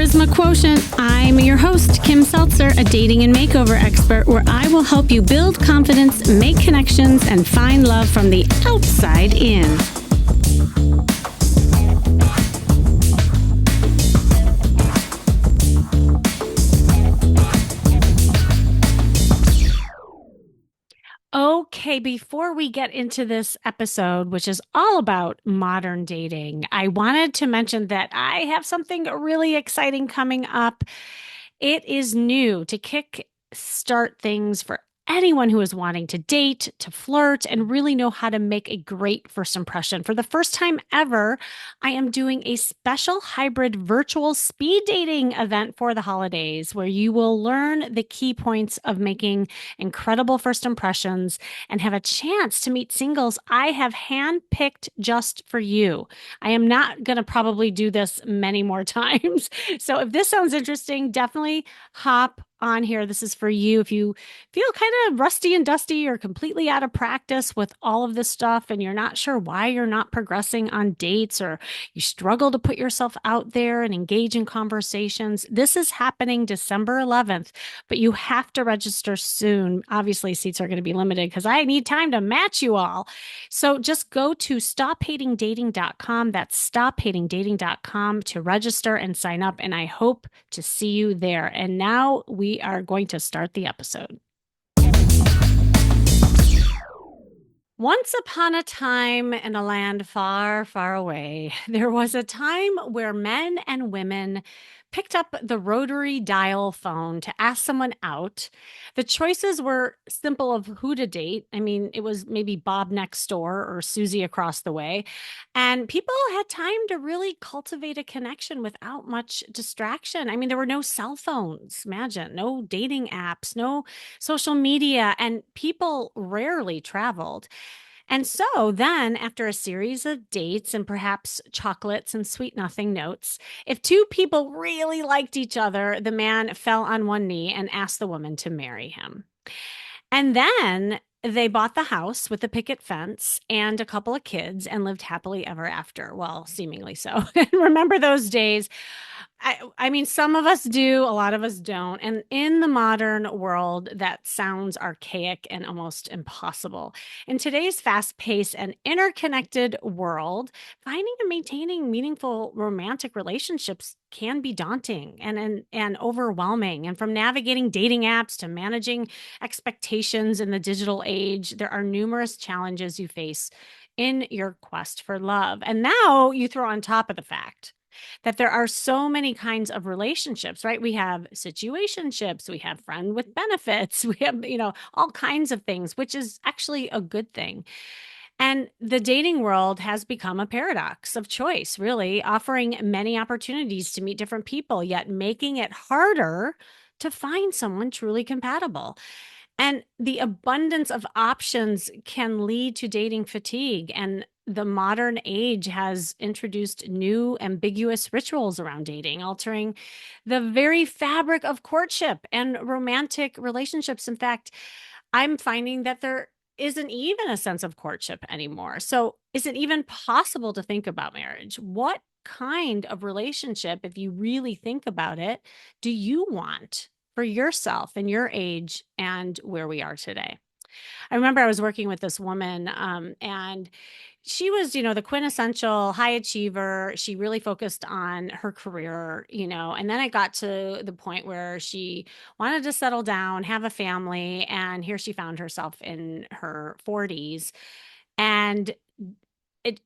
Charisma Quotient. I'm your host, Kim Seltzer, a dating and makeover expert, where I will help you build confidence, make connections, and find love from the outside in. Okay, before we get into this episode, which is all about modern dating, I wanted to mention that I have something really exciting coming up. It is new to kick start things for anyone who is wanting to date, to flirt, and really know how to make a great first impression. For the first time ever, I am doing a special hybrid virtual speed dating event for the holidays where you will learn the key points of making incredible first impressions and have a chance to meet singles I have handpicked just for you. I am not going to probably do this many more times. So if this sounds interesting, definitely hop on here. This is for you. If you feel kind of rusty and dusty or completely out of practice with all of this stuff and you're not sure why you're not progressing on dates, or you struggle to put yourself out there and engage in conversations, this is happening December 11th, but you have to register soon. Obviously, seats are going to be limited because I need time to match you all. So just go to stophatingdating.com. That's stophatingdating.com to register and sign up. And I hope to see you there. And now we are going to start the episode. Once upon a time in a land far, far away, there was a time where men and women picked up the rotary dial phone to ask someone out. The choices were simple of who to date. I mean, it was maybe Bob next door or Susie across the way. And people had time to really cultivate a connection without much distraction. I mean, there were no cell phones, imagine, no dating apps, no social media, and people rarely traveled. And so then, after a series of dates and perhaps chocolates and sweet nothing notes, if two people really liked each other, the man fell on one knee and asked the woman to marry him. And then they bought the house with the picket fence and a couple of kids and lived happily ever after. Well, seemingly so. Remember those days? I mean, some of us do, a lot of us don't. And in the modern world, that sounds archaic and almost impossible. In today's fast-paced and interconnected world, finding and maintaining meaningful romantic relationships can be daunting and overwhelming. And from navigating dating apps to managing expectations in the digital age, there are numerous challenges you face in your quest for love. And now you throw on top of the fact that there are so many kinds of relationships, right? We have situationships, we have friend with benefits, we have, all kinds of things, which is actually a good thing. And the dating world has become a paradox of choice, really, offering many opportunities to meet different people, yet making it harder to find someone truly compatible. And the abundance of options can lead to dating fatigue. And the modern age has introduced new ambiguous rituals around dating, altering the very fabric of courtship and romantic relationships. In fact, I'm finding that there isn't even a sense of courtship anymore. So, is it even possible to think about marriage? What kind of relationship, if you really think about it, do you want for yourself and your age and where we are today? I remember I was working with this woman, and she was, the quintessential high achiever. She really focused on her career, and then it got to the point where she wanted to settle down, have a family, and here she found herself in her 40s. And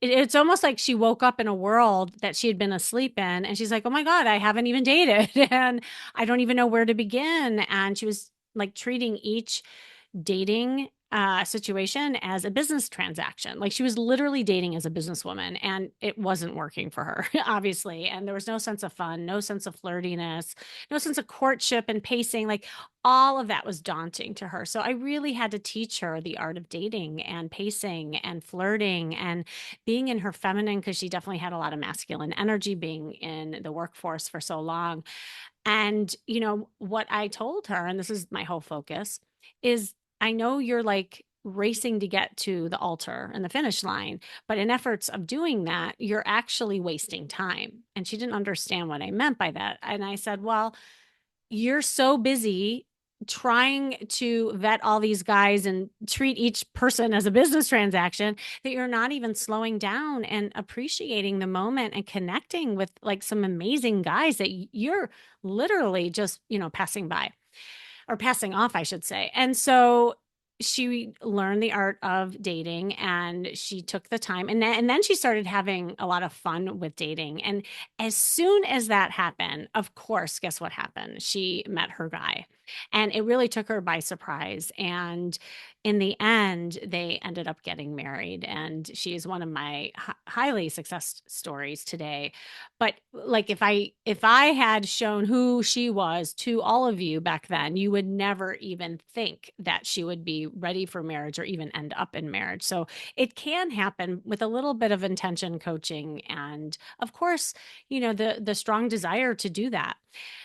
it's almost like she woke up in a world that she had been asleep in, and she's like, oh my God, I haven't even dated and I don't even know where to begin. And she was like treating each dating situation as a business transaction. Like she was literally dating as a businesswoman, and it wasn't working for her, obviously. And there was no sense of fun, no sense of flirtiness, no sense of courtship and pacing. Like all of that was daunting to her. So I really had to teach her the art of dating and pacing and flirting and being in her feminine, because she definitely had a lot of masculine energy being in the workforce for so long. And, what I told her, and this is my whole focus, is I know you're like racing to get to the altar and the finish line. But in efforts of doing that, you're actually wasting time. And she didn't understand what I meant by that. And I said, well, you're so busy trying to vet all these guys and treat each person as a business transaction that you're not even slowing down and appreciating the moment and connecting with like some amazing guys that you're literally just, passing by or passing off, I should say. And so she learned the art of dating and she took the time and then she started having a lot of fun with dating. And as soon as that happened, of course, guess what happened? She met her guy and it really took her by surprise. And in the end, they ended up getting married. And she is one of my highly success stories today. But like if I had shown who she was to all of you back then, you would never even think that she would be ready for marriage or even end up in marriage. So it can happen with a little bit of intention coaching and of course, the strong desire to do that.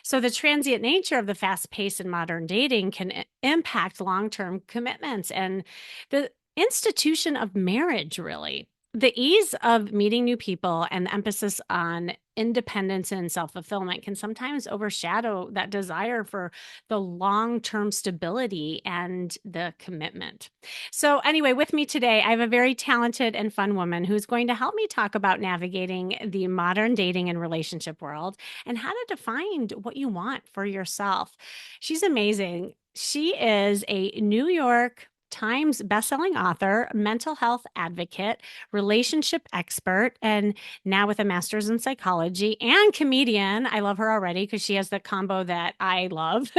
So the transient nature of the fast pace in modern dating can impact long-term commitments and the institution of marriage really. The ease of meeting new people and the emphasis on independence and self fulfillment can sometimes overshadow that desire for the long term stability and the commitment. So, anyway, with me today, I have a very talented and fun woman who's going to help me talk about navigating the modern dating and relationship world and how to define what you want for yourself. She's amazing. She is a New York Times bestselling author, mental health advocate, relationship expert, and now with a master's in psychology and comedian. I love her already because she has the combo that I love.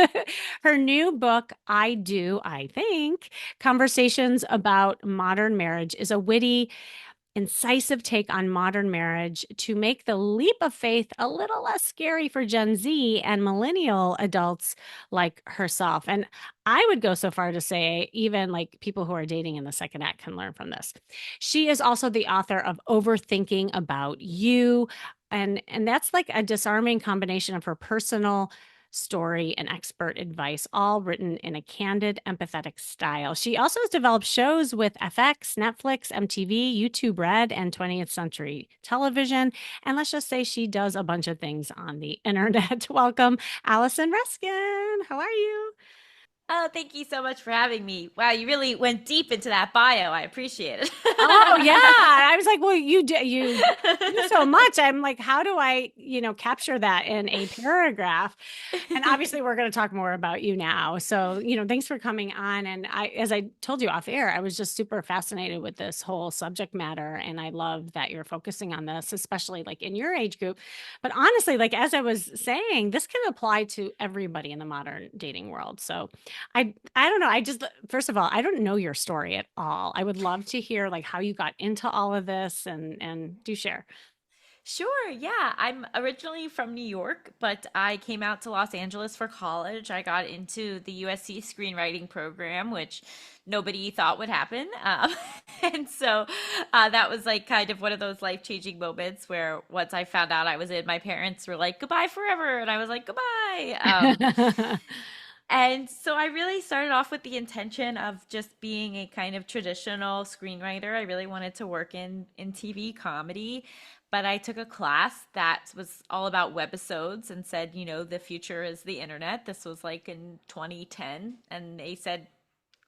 Her new book, I Do, I Think, Conversations About Modern Marriage, is a witty, incisive take on modern marriage to make the leap of faith a little less scary for Gen Z and millennial adults like herself. And I would go so far to say, even like people who are dating in the second act can learn from this. She is also the author of Overthinking About You. And that's like a disarming combination of her personal story and expert advice, all written in a candid, empathetic style. She also has developed shows with FX, Netflix, MTV, YouTube Red, and 20th Century Television. And let's just say she does a bunch of things on the internet. Welcome, Allison Raskin. How are you? Oh, thank you so much for having me. Wow, you really went deep into that bio. I appreciate Oh yeah, it. I was like, well, you do so much. I'm like, how do I, capture that in a paragraph? And obviously, we're going to talk more about you now. So, thanks for coming on. And as I told you off air, I was just super fascinated with this whole subject matter, and I love that you're focusing on this, especially like in your age group. But honestly, like as I was saying, this can apply to everybody in the modern dating world. So, I don't know. I just first of all, I don't know your story at all. I would love to hear like how you got into all of this and do share. Sure, yeah. I'm originally from New York, but I came out to Los Angeles for college. I got into the USC screenwriting program, which nobody thought would happen. And so that was like kind of one of those life-changing moments where once I found out I was in, my parents were like, goodbye forever. And I was like, goodbye. And so I really started off with the intention of just being a kind of traditional screenwriter. I really wanted to work in TV comedy, but I took a class that was all about webisodes and said, the future is the internet. This was like in 2010, and they said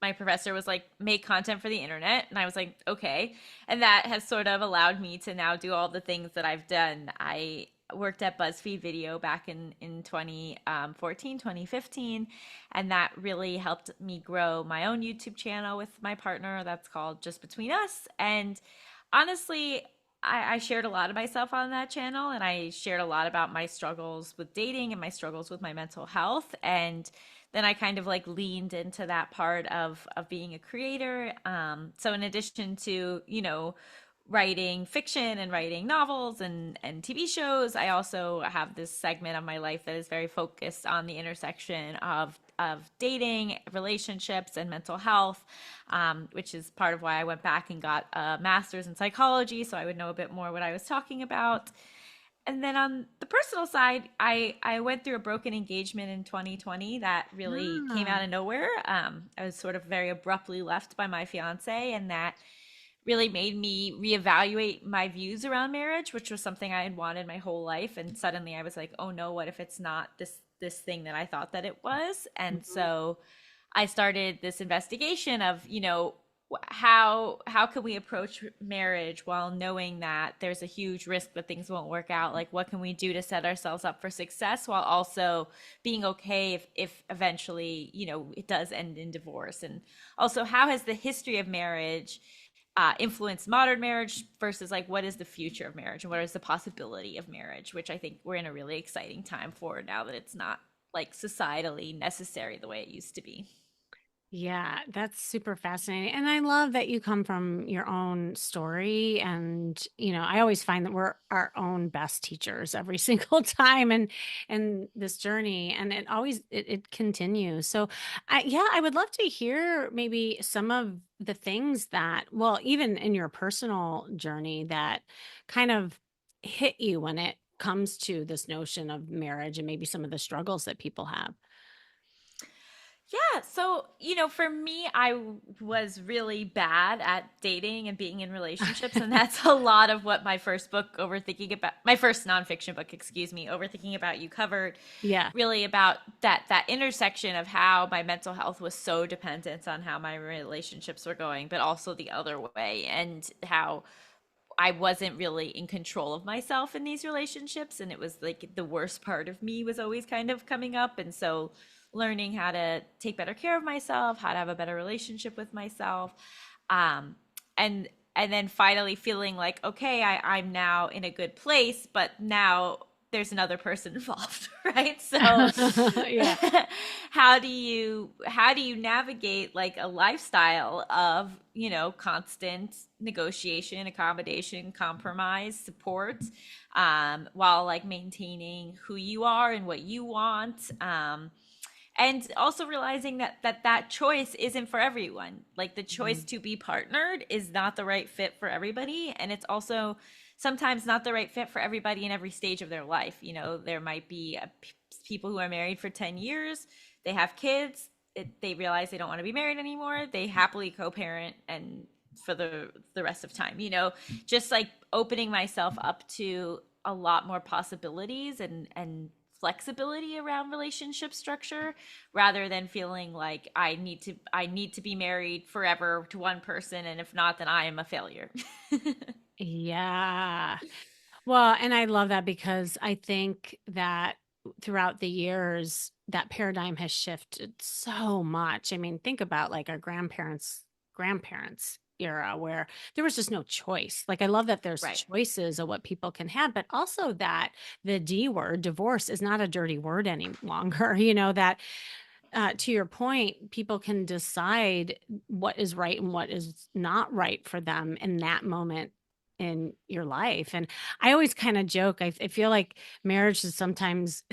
my professor was like, make content for the internet. And I was like, okay. And that has sort of allowed me to now do all the things that I've done. I worked at BuzzFeed Video back in 2014, 2015. And that really helped me grow my own YouTube channel with my partner. That's called Just Between Us. And honestly, I shared a lot of myself on that channel, and I shared a lot about my struggles with dating and my struggles with my mental health. And then I kind of like leaned into that part of being a creator. So in addition to, writing fiction and writing novels and TV shows, I also have this segment of my life that is very focused on the intersection of dating, relationships, and mental health, which is part of why I went back and got a master's in psychology so I would know a bit more what I was talking about. And then on the personal side, I went through a broken engagement in 2020 that really came Ah. out of nowhere. I was sort of very abruptly left by my fiance, and that really made me reevaluate my views around marriage, which was something I had wanted my whole life. And suddenly I was like, oh no, what if it's not this thing that I thought that it was? And Mhm. so I started this investigation of, how can we approach marriage while knowing that there's a huge risk that things won't work out? Like, what can we do to set ourselves up for success while also being okay if eventually, it does end in divorce? And also, how has the history of marriage influenced modern marriage versus like what is the future of marriage and what is the possibility of marriage, which I think we're in a really exciting time for now that it's not like societally necessary the way it used to be. Yeah, that's super fascinating. And I love that you come from your own story. And, I always find that we're our own best teachers every single time and this journey. And it continues. So I would love to hear maybe some of the things that, well, even in your personal journey that kind of hit you when it comes to this notion of marriage and maybe some of the struggles that people have. Yeah, so for me, I was really bad at dating and being in relationships, and that's a lot of what my first book, Overthinking About, my first nonfiction book, excuse me, Overthinking About You, covered. Yeah. Really about that intersection of how my mental health was so dependent on how my relationships were going, but also the other way, and how I wasn't really in control of myself in these relationships. And it was like the worst part of me was always kind of coming up. And so learning how to take better care of myself, how to have a better relationship with myself. Um, and and then finally feeling like, okay, I'm now in a good place, but now there's another person involved, right? So Yeah. how do you navigate like a lifestyle of constant negotiation, accommodation, compromise, support, while like maintaining who you are and what you want, and also realizing that choice isn't for everyone. Like the choice Mhm. to be partnered is not the right fit for everybody, and it's also sometimes not the right fit for everybody in every stage of their life. There might be people who are married for 10 years, they have kids, they realize they don't want to be married anymore, they happily co-parent and for the rest of time, just like opening myself up to a lot more possibilities and flexibility around relationship structure, rather than feeling like I need to be married forever to one person, and if not, then I am a failure. Yeah. Well, and I love that because I think that throughout the years, that paradigm has shifted so much. I mean, think about like our grandparents era where there was just no choice. Like I love that there's Right. choices of what people can have, but also that the D word, divorce, is not a dirty word any longer. That to your point, people can decide what is right and what is not right for them in that moment in your life. And I always kind of joke, I feel like marriage is sometimes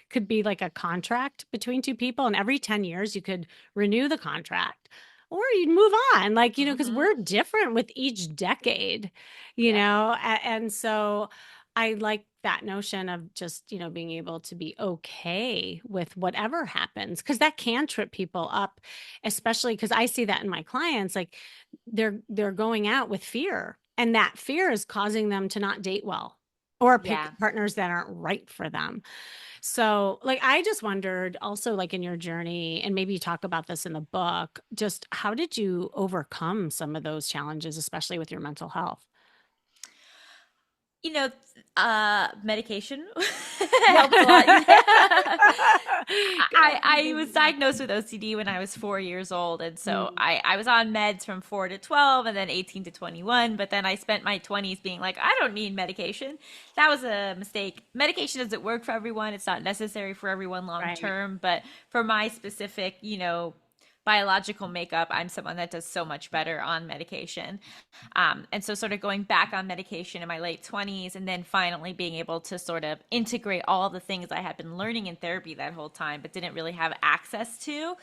could be like a contract between two people, and every 10 years you could renew the contract or you'd move on, like, because Mm-hmm. we're different with each decade, Yep. and so I like that notion of just, being able to be okay with whatever happens, because that can trip people up, especially because I see that in my clients. Like they're going out with fear, and that fear is causing them to not date well or pick Yeah. partners that aren't right for them. So, like, I just wondered also, like, in your journey, and maybe you talk about this in the book, just how did you overcome some of those challenges, especially with your mental health? you know, Medication Yeah. helped a lot. I was diagnosed with OCD when I was 4 years old. And so Mm, I was on meds from 4 to 12 and then 18 to 21. But then I spent my 20s being like, I don't need medication. That was a mistake. Medication doesn't work for everyone, it's not necessary for everyone long right. term. But for my specific, biological makeup, I'm someone that does so much better on medication. And so, sort of going back on medication in my late 20s, and then finally being able to sort of integrate all the things I had been learning in therapy that whole time, but didn't really have access to,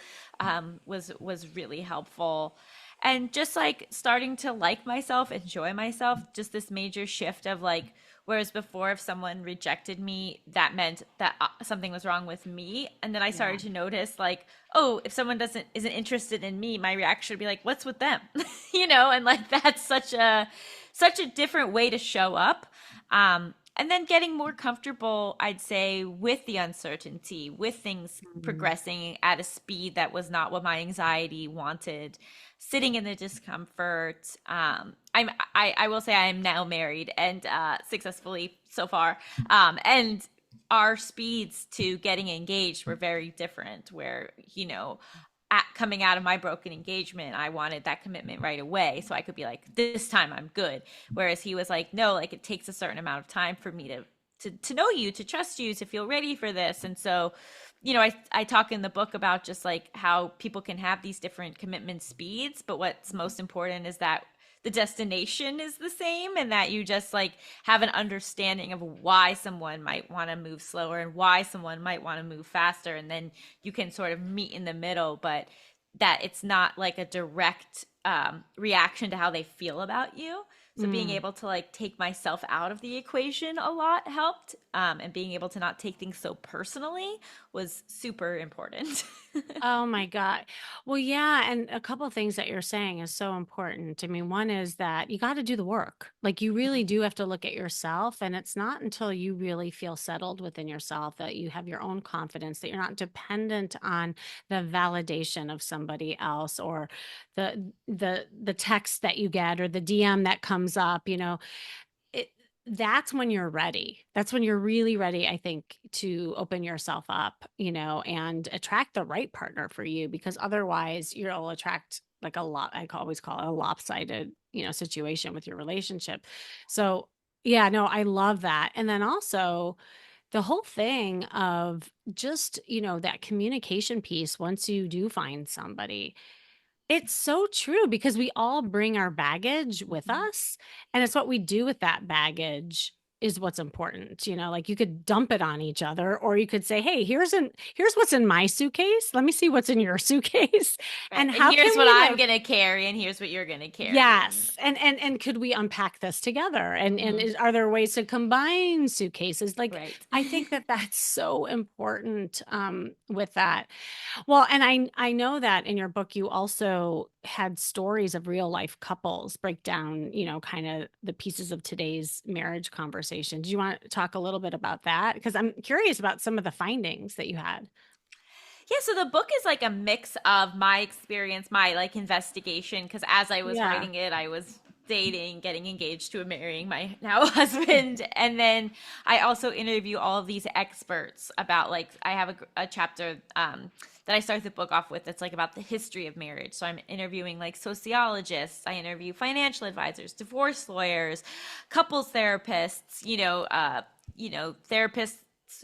was really helpful. And just like starting to like myself, enjoy myself, just this major shift of like, whereas before, if someone rejected me, that meant that something was wrong with me. And then I Yeah. started to notice, like, oh, if someone isn't interested in me, my reaction would be like, what's with them? And like that's such a different way to show up. And then getting more comfortable, I'd say, with the uncertainty, with things Mm. progressing at a speed that was not what my anxiety wanted, sitting in the discomfort. I will say I am now married and successfully so far. And our speeds to getting engaged were very different. Where coming out of my broken engagement, I wanted that commitment right away, so I could be like, this time I'm good. Whereas he was like, no, like it takes a certain amount of time for me to know you, to trust you, to feel ready for this. And so I talk in the book about just like how people can have these different commitment speeds, but what's most important is that the destination is the same, and that you just like have an understanding of why someone might want to move slower and why someone might want to move faster, and then you can sort of meet in the middle, but that it's not like a direct reaction to how they feel about you. So being Mm. able to like take myself out of the equation a lot helped, and being able to not take things so personally was super important. Oh my God. Well, yeah. And a couple of things that you're saying is so important. I mean, one is that you got to do the work. Like, you really do have to look at yourself. And it's not until you really feel settled within yourself that you have your own confidence, that you're not dependent on the validation of somebody else, or the text that you get, or the DM that comes up, it that's when you're ready. That's when you're really ready, I think, to open yourself up, and attract the right partner for you, because otherwise you'll attract like a lot, always call it a lopsided, situation with your relationship. So, yeah, no, I love that. And then also the whole thing of just, that communication piece once you do find somebody, it's so true, because we all bring our baggage with Mhm. us, and it's what we do with that baggage is what's important. Like, you could dump it on each other, or you could say, "Hey, here's what's in my suitcase. Let me see what's in your suitcase." Right. And And how can here's what we I'm live? going to carry, and here's what you're going to carry. And Yes. And could we unpack this together? And mhm. are there ways to combine suitcases? Like, Right. I think that that's so important, with that. Well, and I know that in your book you also had stories of real life couples break down, kind of the pieces of today's marriage conversation. Do you want to talk a little bit about that? Because I'm curious about some of the findings that you had. Yeah, so the book is like a mix of my experience, my like investigation, because as I was Yeah. writing it, I was dating, getting engaged to marrying my now husband. And then I also interview all of these experts about like, I have a chapter that I start the book off with that's like about the history of marriage. So I'm interviewing like sociologists, I interview financial advisors, divorce lawyers, couples therapists, therapists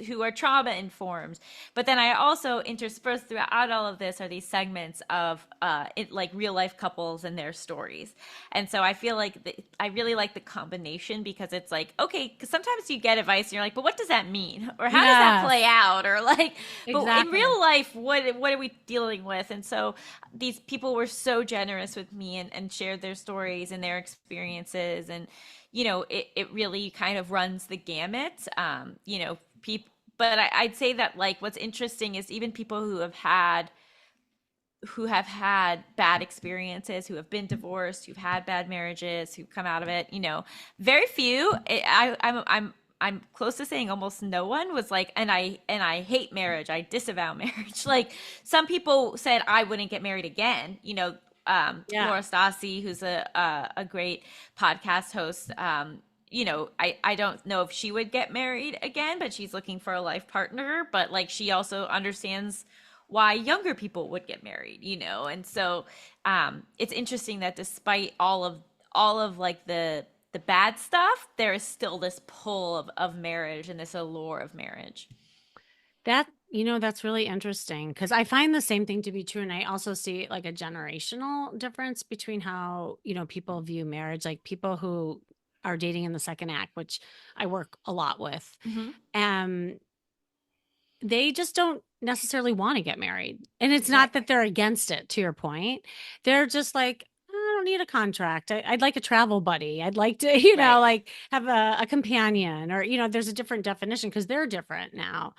who are trauma informed. But then I also interspersed throughout all of this are these segments of like real life couples and their stories. And so I feel like I really like the combination, because it's like, okay, because sometimes you get advice and you're like, but what does that mean? Or how does that play Yes, out? Or like, but in exactly. real life, what are we dealing with? And so these people were so generous with me, and shared their stories and their experiences. And it really kind of runs the gamut. People, but I'd say that like what's interesting is even people who have had bad experiences, who have been divorced, who've had bad marriages, who've come out of it, very few. I'm close to saying almost no one was like, and I hate marriage, I disavow marriage. Like, some people said I wouldn't get married again. Yeah. Laura Stassi, who's a great podcast host. I don't know if she would get married again, but she's looking for a life partner. But like, she also understands why younger people would get married, and so it's interesting that despite all of like the bad stuff, there is still this pull of marriage and this allure of marriage. That's really interesting, because I find the same thing to be true. And I also see like a generational difference between how, people view marriage, like people who are dating in the second act, which I work a lot with. Hmm. Um, they just don't necessarily want to get married. And it's Right. not that they're against it, to your point. They're just like, need a contract. I'd like a travel buddy. I'd like to, Right. like have a companion or, there's a different definition because they're different now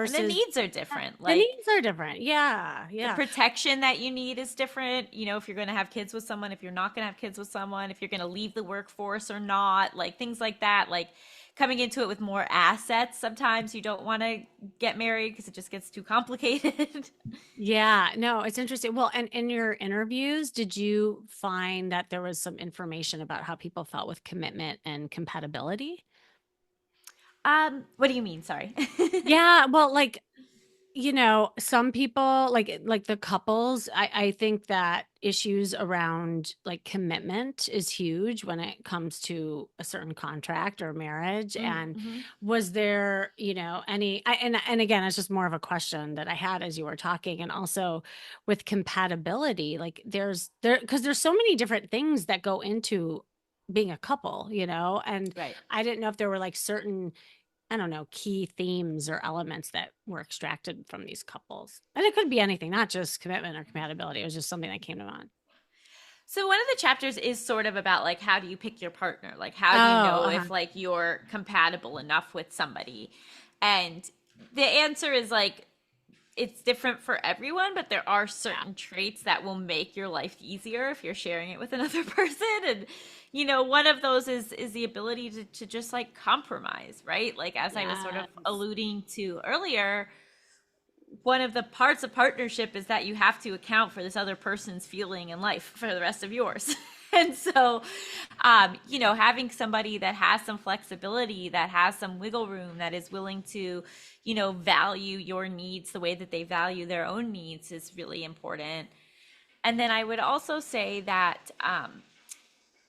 And the versus needs are different. the Like needs are different. Yeah. the Yeah. protection that you need is different. If you're going to have kids with someone, if you're not going to have kids with someone, if you're going to leave the workforce or not, like things like that. Like coming into it with more assets, sometimes you don't want to get married because it just gets too complicated. Yeah. No, it's interesting. Well, and in your interviews, did you find that there was some information about how people felt with commitment and compatibility? What do you mean? Sorry. Yeah. Well, like, some people like the couples, I think that issues around like commitment is huge when it comes to a certain contract or marriage. And Mm-hmm. was there, any and again, it's just more of a question that I had as you were talking. And also with compatibility, like because there's so many different things that go into being a couple, and Right. I didn't know if there were like certain, I don't know, key themes or elements that were extracted from these couples. And it could be anything, not just commitment or compatibility. It was just something that came to mind. So one of the chapters is sort of about like how do you pick your partner? Like how do you Oh, know uh-huh. if like you're compatible enough with somebody? And the answer is like it's different for everyone, but there are Yeah. certain traits that will make your life easier if you're sharing it with another person. And one of those is the ability to just like compromise, right? Like as I was sort of Yes. alluding to earlier, one of the parts of partnership is that you have to account for this other person's feeling and life for the rest of yours. And so, having somebody that has some flexibility, that has some wiggle room, that is willing to, value your needs the way that they value their own needs is really important. And then I would also say that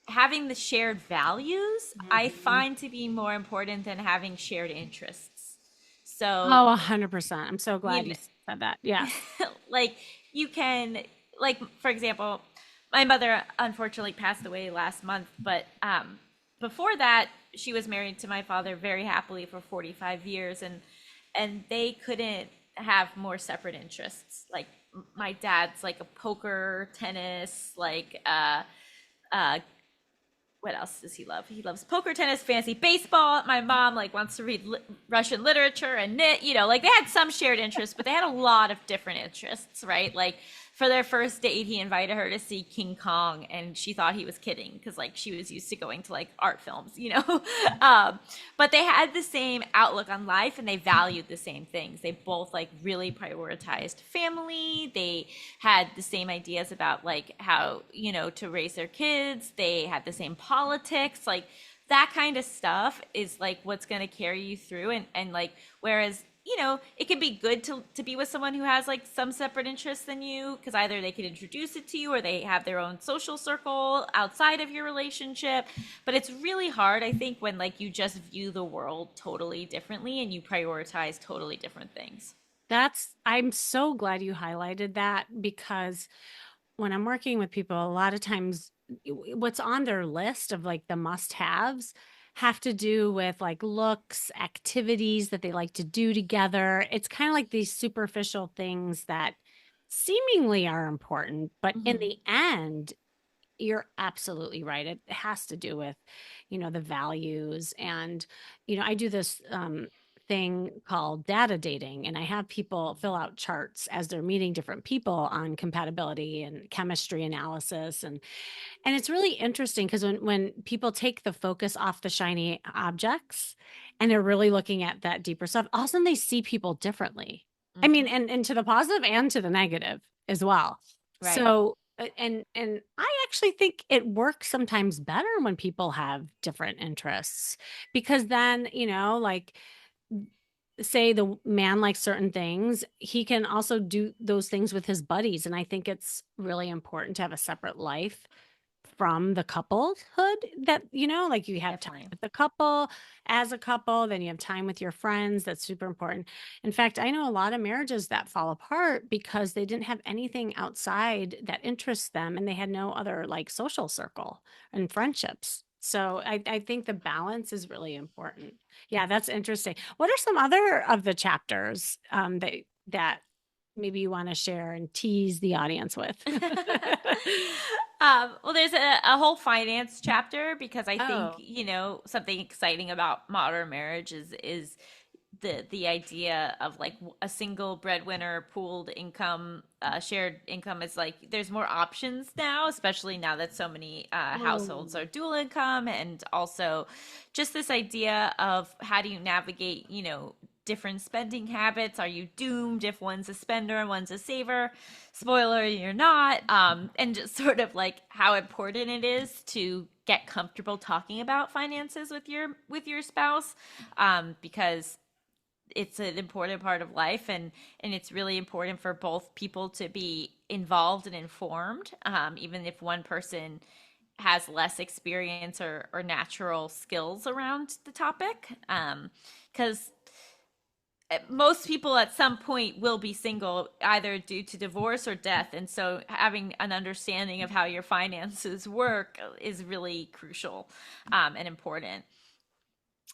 having the shared values, I Mhm. find to be more important than having shared interests. So, Oh, 100%. I'm so glad you you said that. Yes. like you can like for example, my mother unfortunately passed away last month, but before that she was married to my father very happily for 45 years, and they couldn't have more separate interests. Like my dad's like a poker, tennis, like uh what else does he love? He loves poker, tennis, fantasy baseball. My mom like wants to read Russian literature and knit. Like they had some shared interests, but they had a lot of different interests, right? Like for their first date, he invited her to see King Kong, and she thought he was kidding because like she was used to going to like art films. But they had the same outlook on life, and they valued the same things. They both like really prioritized family. They had the same ideas about like how to raise their kids. They had the same politics, like that kind of stuff is like what's going to carry you through. And like whereas it can be good to be with someone who has like some separate interests than you, because either they could introduce it to you or they have their own social circle outside of your relationship. But it's really hard, I think, when like you just view the world totally differently and you prioritize totally different things. I'm so glad you highlighted that because when I'm working with people, a lot of times what's on their list of like the must haves have to do with like looks, activities that they like to do together. It's kind of like these superficial things that seemingly are important, but in Mm-hmm. the end, you're absolutely right. It has to do with, the values. And, I do this thing called data dating, and I have people fill out charts as they're meeting different people on compatibility and chemistry analysis. And it's really interesting because when people take the focus off the shiny objects and they're really looking at that deeper stuff, all of a sudden they see people differently. I mean, Mm-hmm. and to the positive and to the negative as well. Right. So and I actually think it works sometimes better when people have different interests because then, like say the man likes certain things, he can also do those things with his buddies. And I think it's really important to have a separate life from the couplehood that, like you have time Definitely. with the couple as a couple, then you have time with your friends. That's super important. In fact, I know a lot of marriages that fall apart because they didn't have anything outside that interests them and they had no other like social circle and friendships. So I think the balance is really important. Yeah, that's interesting. What are some other of the chapters that maybe you want to share and tease the audience with? Well, there's a whole finance chapter because I think, Oh. something exciting about modern marriage is the idea of like a single breadwinner pooled income, shared income is like there's more options now, especially now that so many households are Oh. dual income, and also just this idea of how do you navigate, different spending habits. Are you doomed if one's a spender and one's a saver? Spoiler, you're not. And just sort of like how important it is to get comfortable talking about finances with your spouse, because it's an important part of life, and it's really important for both people to be involved and informed, even if one person has less experience or natural skills around the topic, because most people at some point will be single either due to divorce or death, and so having an understanding of how your finances work is really crucial, and important.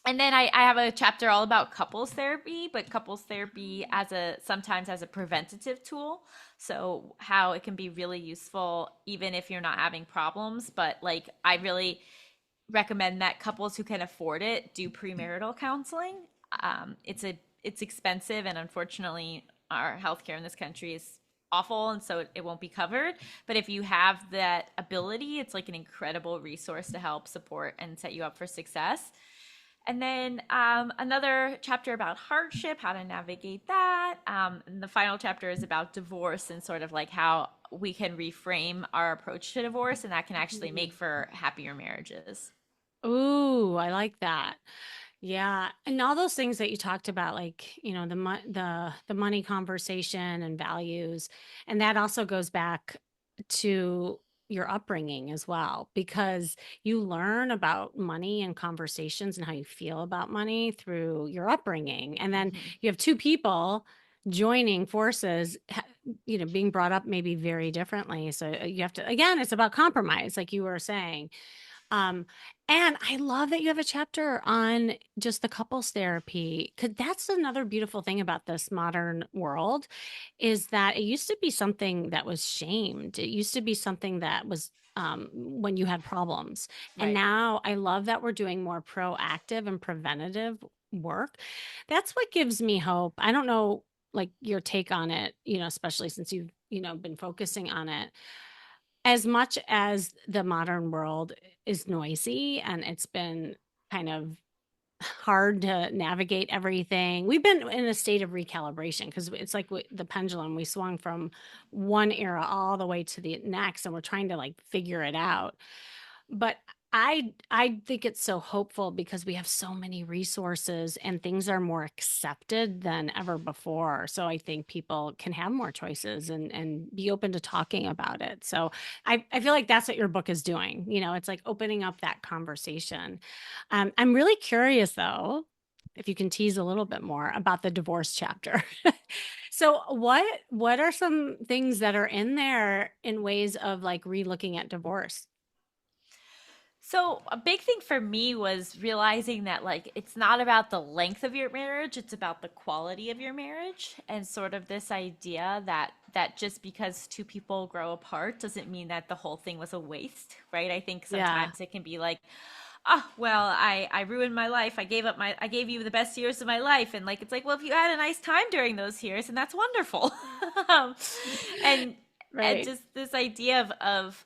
And then I have a chapter all about couples therapy, but couples therapy as a sometimes as a preventative tool. So how it can be really useful even if you're not having problems. But like I really recommend that couples who can afford it do premarital counseling. It's expensive, and unfortunately, our healthcare in this country is awful, and so it won't be covered. But if you have that ability, it's like an incredible resource to help support and set you up for success. And then another chapter about hardship, how to navigate that. And the final chapter is about divorce and sort of like how we can reframe our approach to divorce, and that can actually make for happier marriages. Ooh, I like that. Yeah, and all those things that you talked about, like, the money conversation and values, and that also goes back to your upbringing as well, because you learn about money and conversations and how you feel about money through your upbringing. And then Mhm. you have two people joining forces, being brought up maybe very differently. So you have to, again, it's about compromise, like you were saying. Um, and I love that you have a chapter on just the couples therapy, because that's another beautiful thing about this modern world is that it used to be something that was shamed. It used to be something that was when you had problems. And Right. now I love that we're doing more proactive and preventative work. That's what gives me hope. I don't know, like your take on it, especially since you've, been focusing on it as much as the modern world is noisy and it's been kind of hard to navigate everything. We've been in a state of recalibration because it's like the pendulum. We swung from one era all the way to the next, and we're trying to like figure it out. But I think it's so hopeful because we have so many resources and things are more accepted than ever before. So I think people can have more choices and be open to talking about it. So I feel like that's what your book is doing. It's like opening up that conversation. I'm really curious though, if you can tease a little bit more about the divorce chapter. So what are some things that are in there in ways of like re-looking at divorce? So a big thing for me was realizing that like it's not about the length of your marriage, it's about the quality of your marriage, and sort of this idea that just because two people grow apart doesn't mean that the whole thing was a waste, right? I think Yeah. sometimes it can be like, oh well, I ruined my life. I gave you the best years of my life, and like it's like, well, if you had a nice time during those years, and that's wonderful. um, and and Right. just this idea of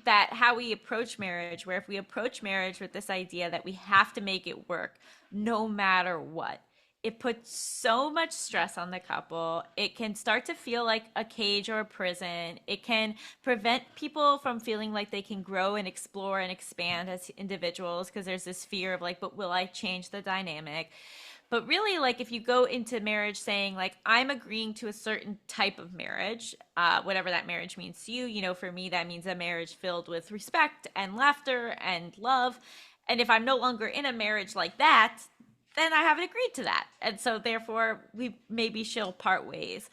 that how we approach marriage, where if we approach marriage with this idea that we have to make it work no matter what, it puts so much stress on the couple. It can start to feel like a cage or a prison. It can prevent people from feeling like they can grow and explore and expand as individuals because there's this fear of like, but will I change the dynamic? But really, like, if you go into marriage saying, like, I'm agreeing to a certain type of marriage, whatever that marriage means to you, for me, that means a marriage filled with respect and laughter and love. And if I'm no longer in a marriage like that, then I haven't agreed to that. And so, therefore, we maybe she'll part ways.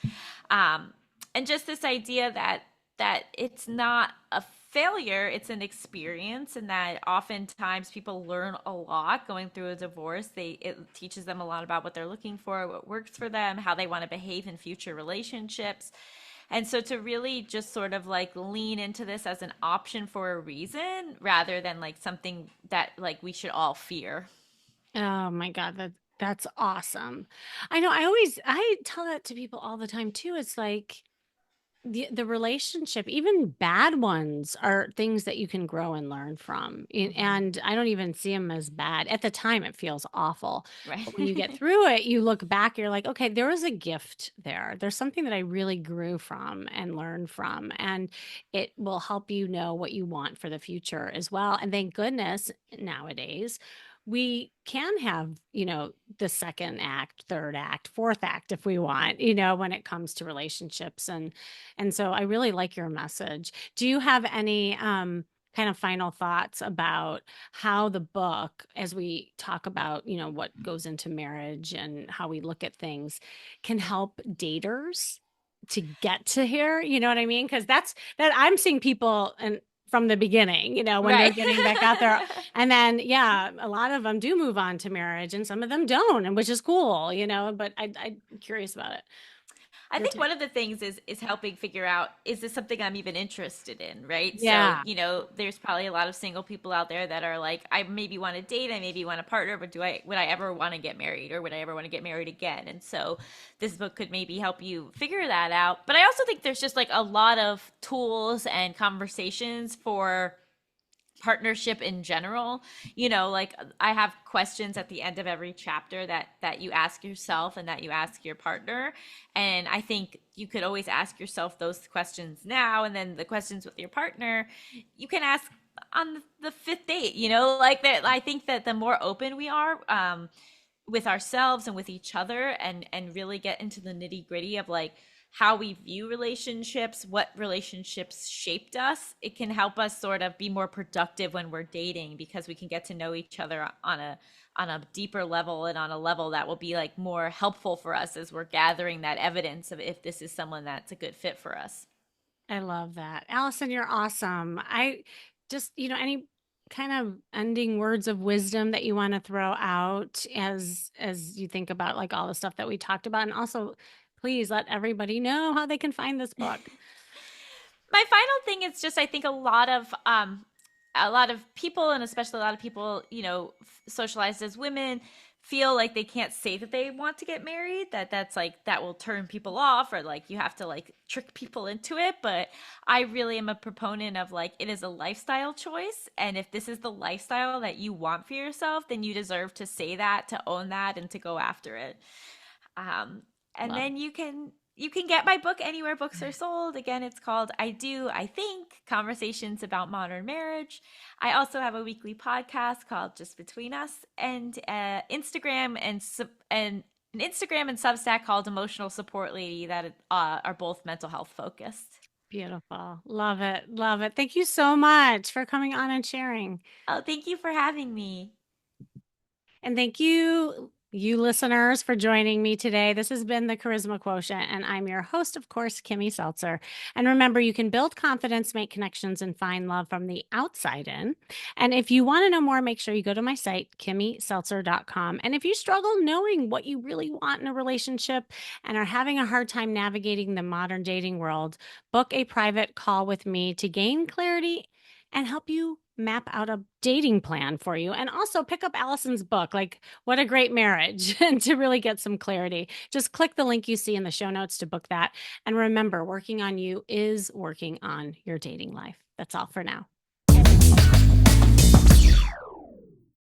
Um, and just this idea that it's not a failure, it's an experience, and that oftentimes people learn a lot going through a divorce. It teaches them a lot about what they're looking for, what works for them, how they want to behave in future relationships. And so to really just sort of like lean into this as an option for a reason rather than like something that like we should all fear. Oh my God, that's awesome. I know I tell that to people all the time too. It's like the relationship, even bad ones, are things that you can grow and learn from. Hmm. And I don't even see them as bad. At the time, it feels awful. Right. But when you get through it, you look back, you're like, okay, there was a gift there. There's something that I really grew from and learned from. And it will help you know what you want for the future as well. And thank goodness nowadays we can have, the second act, third act, fourth act if we want, when it comes to relationships. And so I really like your message. Do you have any kind of final thoughts about how the book, as we talk about, what goes into marriage and how we look at things, can help daters to get to here? You know what I mean? Because that I'm seeing people and from the beginning, when they're Right. getting back out there. And then, yeah, a lot of them do move on to marriage and some of them don't, and which is cool, but I'm curious about it. I Your think take. one of the things is helping figure out, is this something I'm even interested in, right? So, Yeah. there's probably a lot of single people out there that are like, I maybe want to date, I maybe want a partner, but would I ever want to get married, or would I ever want to get married again? And so this book could maybe help you figure that out. But I also think there's just like a lot of tools and conversations for partnership in general. Like I have questions at the end of every chapter that you ask yourself and that you ask your partner, and I think you could always ask yourself those questions now, and then the questions with your partner you can ask on the fifth date. Like that. I think that the more open we are, with ourselves and with each other, and really get into the nitty gritty of like how we view relationships, what relationships shaped us, it can help us sort of be more productive when we're dating, because we can get to know each other on a deeper level, and on a level that will be like more helpful for us as we're gathering that evidence of if this is someone that's a good fit for us. I love that. Allison, you're awesome. I just, any kind of ending words of wisdom that you want to throw out as you think about like all the stuff that we talked about, and also please let everybody know how they can find this book. My final thing is just, I think a lot of people, and especially a lot of people, socialized as women, feel like they can't say that they want to get married, that's like that will turn people off, or like you have to like trick people into it. But I really am a proponent of like, it is a lifestyle choice, and if this is the lifestyle that you want for yourself, then you deserve to say that, to own that, and to go after it. And Love then you can get my book anywhere books are sold. Again, it's called I Do, I Think, Conversations About Modern Marriage. I also have a weekly podcast called Just Between Us, and and an Instagram and Substack called Emotional Support Lady, that are both mental health focused. Beautiful. Love it. Love it. Thank you so much for coming on and sharing. Oh, thank you for having me. And thank you, you listeners, for joining me today. This has been the Charisma Quotient, and I'm your host, of course, Kimmy Seltzer. And remember, you can build confidence, make connections, and find love from the outside in. And if you want to know more, make sure you go to my site, kimmyseltzer.com. And if you struggle knowing what you really want in a relationship and are having a hard time navigating the modern dating world, book a private call with me to gain clarity and help you map out a dating plan for you. And also pick up Allison's book, like What a Great Marriage, and to really get some clarity. Just click the link you see in the show notes to book that. And remember, working on you is working on your dating life. That's all for now.